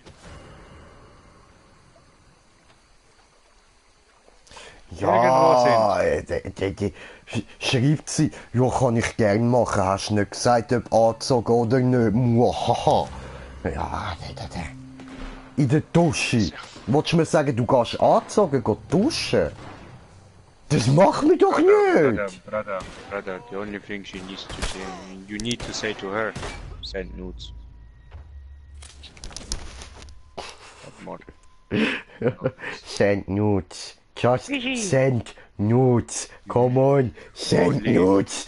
Ja, schreibt sie, ja, kann ich gern machen. Hast du nicht gesagt, ob angezogen oder nicht? Muahaha. Ja, in der Dusche. Wolltest du mir sagen, du gehst angezogen, duschen? Das macht mich doch nicht! Brother, the only thing she needs to say, you need to say to her, send nudes. What more? Send nudes. Just send nudes. Come on, send nudes.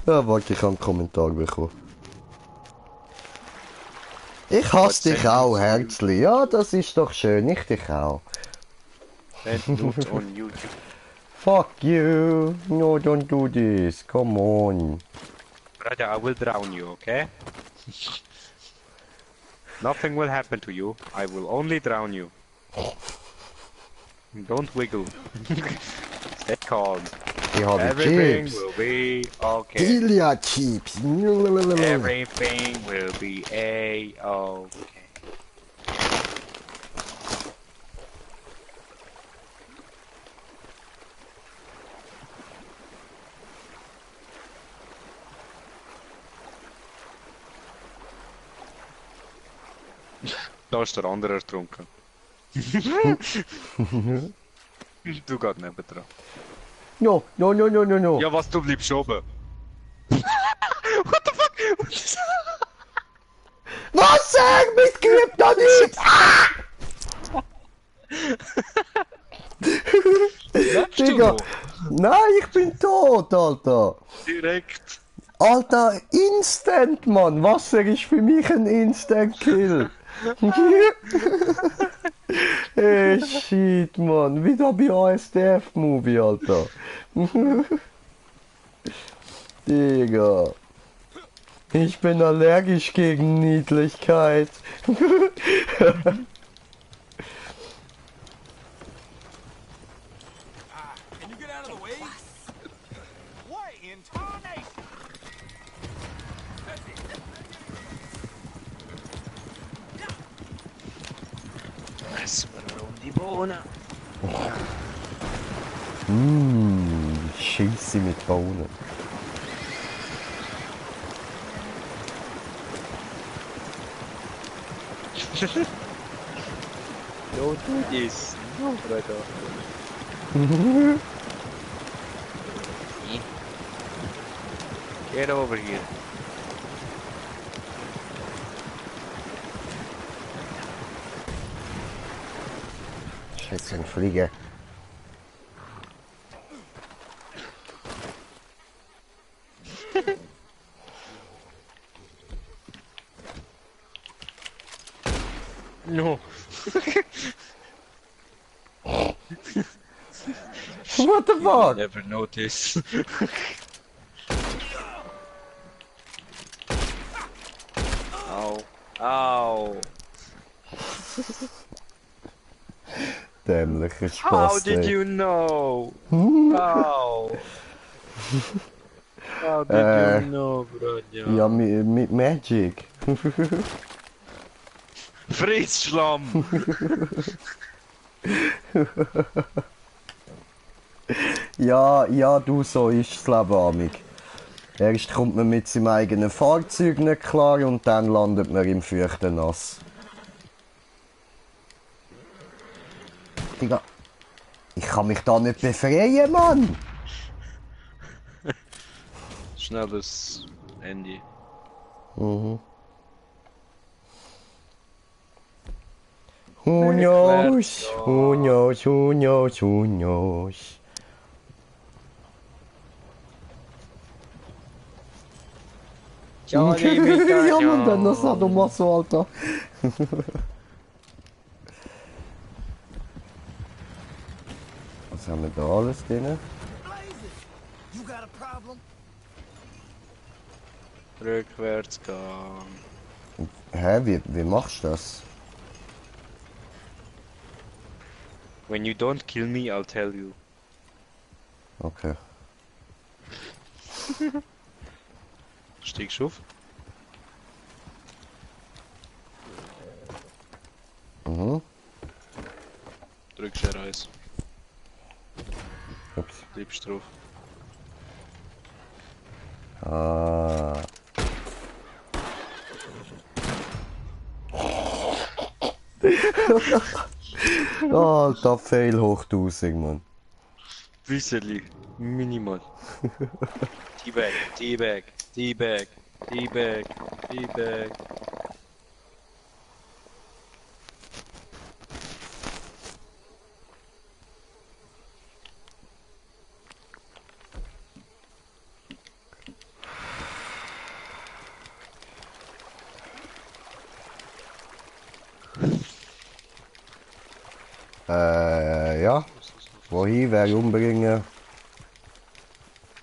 Ja, warte, ich habe einen Kommentar bekommen. Ich hasse dich auch, Herzli. Ja, das ist doch schön. Ich dich auch. Send nudes on YouTube. Fuck you. No, don't do this. Come on. Brother, I will drown you, okay? Nothing will happen to you. I will only drown you. Don't wiggle. Stay calm. Ich habe Everything Chips. will be okay. Ilia Chips. Everything will be A-okay. Da ist der andere ertrunken. Du gehst nebendran. No, no, no, no, no, no. Ja, was, du bleibst oben? What the fuck? Wasser! Mit geübt da nicht! Lebst du Digga! noch? Nein, ich bin tot, Alter! Direkt. Alter, Instant, Mann! Wasser ist für mich ein Instant-Kill! Hey, shit, Mann! Wieder bei ASDF-Movie, Alter! Digga! Ich bin allergisch gegen Niedlichkeit! Can you get out of the way? What in tarnation? Essen wir um die Bohnen. Scheisse mit Bohnen. Don't do this. No, brother. Get over here. Scheiße, ein Flieger. No. What the fuck? Never notice. Ow. Ow. Dämlicher Spaß. How did you know? How? How did you know, brother? Ja, mit Magic. Fritzschlamm! Ja, ja, du, so ist das Leben amig. Erst kommt man mit seinem eigenen Fahrzeug nicht klar und dann landet man im feuchten Nass. Digga, ich kann mich da nicht befreien, Mann! Schnelles Handy. Mhm. Who knows? Who knows? Who knows? Who knows? Ja, man, dann das Sadomaso, Alter. Was haben wir da alles drin? You got a problem? Rückwärts gehen. Hä, wie machst du das? When you don't kill me, I'll tell you. Okay. Steigst du auf? Mhm. Drückst R1. Ups. Bleibst drauf. Ah. Alter, Fail hoch 1000, Mann. Wisseli. Minimal. Teabag, Teabag, Teabag, Teabag, Teabag. Ja. Wohin, wer umbringen?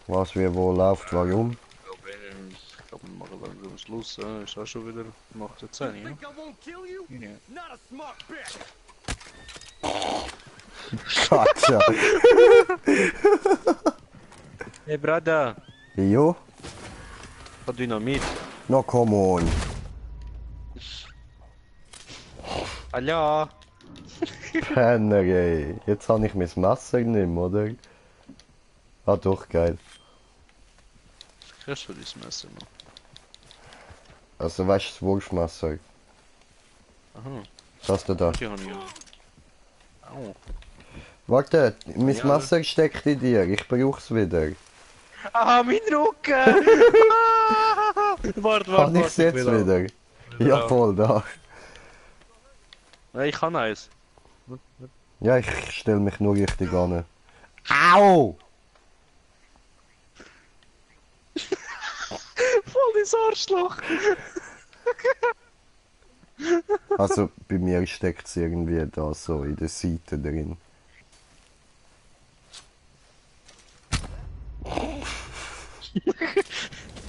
Was wie wo läuft, warum? Ich glaube, wir machen langsam Schluss. Ist auch schon wieder nach der 10, ja? I won't kill you? Ja. Not a smart bitch. Katja. Hey, Bruder, Jo? ich hab Dynamit. No, come on. Hallo. Penner, ey. Jetzt habe ich mein Messer nicht mehr, oder? Ah, doch, geil. Kriegst du dein Messer noch? Also, weißt du, das Wurfmesser? Aha, Das da. die habe ich ja. Au. Warte, mein Ja, Messer steckt in dir. Ich brauch's wieder. Ah, mein Rücken! Warte, Kann ich's jetzt will auch. wieder? Ja, voll, da. Nein, ich kann eins. Ja, ich stell mich nur richtig an. Au! Voll ins Arschloch! Also, bei mir steckt's irgendwie da so in der Seite drin.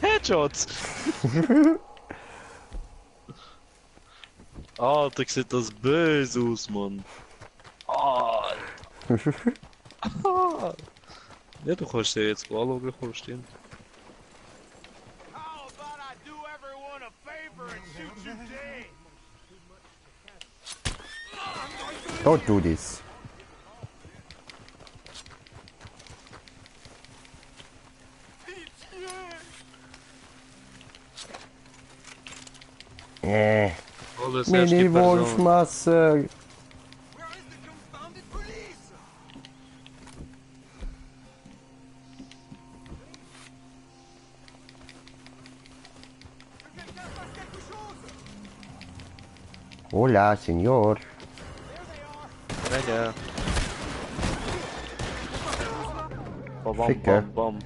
Headshots! Alter, sieht das böse aus, Mann. Ah. Ja, du kannst dir jetzt anschauen, stimmt. How about I do everyone a favor and shoot you dead? Don't do this. Alles erste Person. Mini-Wolfmesser. Where is the confounded police? Hola, señor. Ja. Bam, bam, Ficker. bam, bam.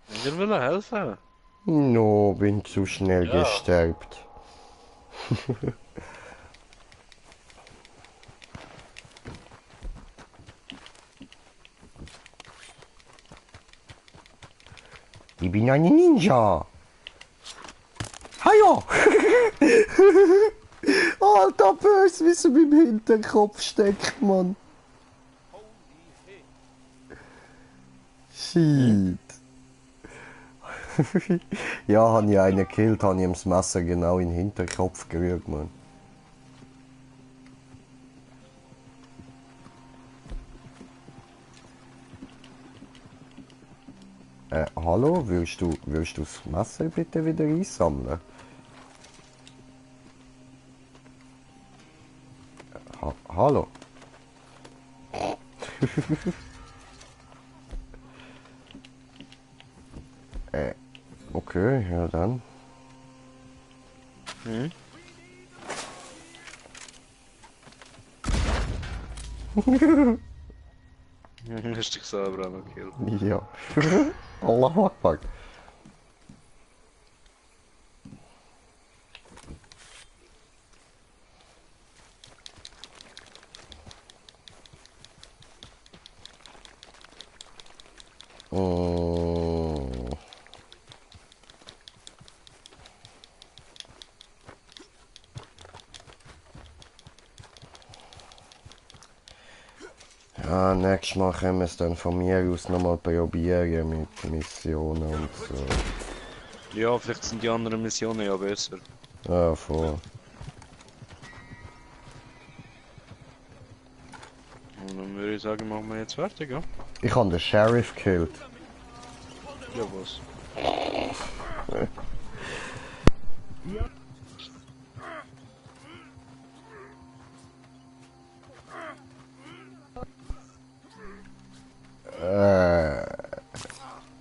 Ich will helfen. No, bin zu schnell Ja. gesterbt. Ich bin ein Ninja. Haja! Alter, böse, wie es mir im Hinterkopf steckt, Mann. Shit. Ja, habe ich einen gekillt, habe ich ihm das Messer genau in den Hinterkopf gerührt, Mann. Hallo, willst du das Messer bitte wieder einsammeln? Hallo? Okay, ja dann. Hm? Hast dich selber auch noch gekillt. Ja. Allahu Akbar. Oh. Ja, nächstes Mal können wir es dann von mir aus nochmal probieren mit Missionen und so. Ja, vielleicht sind die anderen Missionen ja besser. Ja, voll. Und dann würde ich sagen, machen wir jetzt fertig, ja? Ich habe den Sheriff gekillt. Ja, was?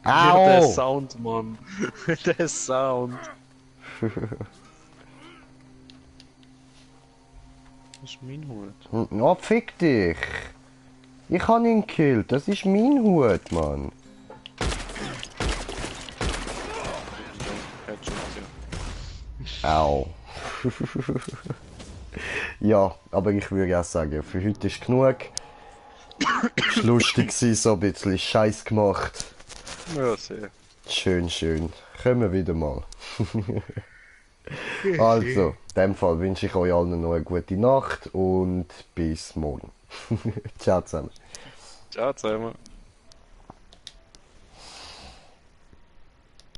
Ja, der Au! Sound, Mann. Der Sound. Das ist mein Hut. Oh, fick dich! Ich habe ihn gekillt, das ist mein Hut, Mann. Headshot, ja. Au. Ja, aber ich würde auch sagen, für heute ist genug. Es war lustig, gewesen, so ein bisschen Scheiß gemacht. Ja, sehr. Schön, schön. Kommen wir wieder mal. Also, in dem Fall wünsche ich euch allen noch eine gute Nacht und bis morgen. Ciao zusammen. Ciao zusammen.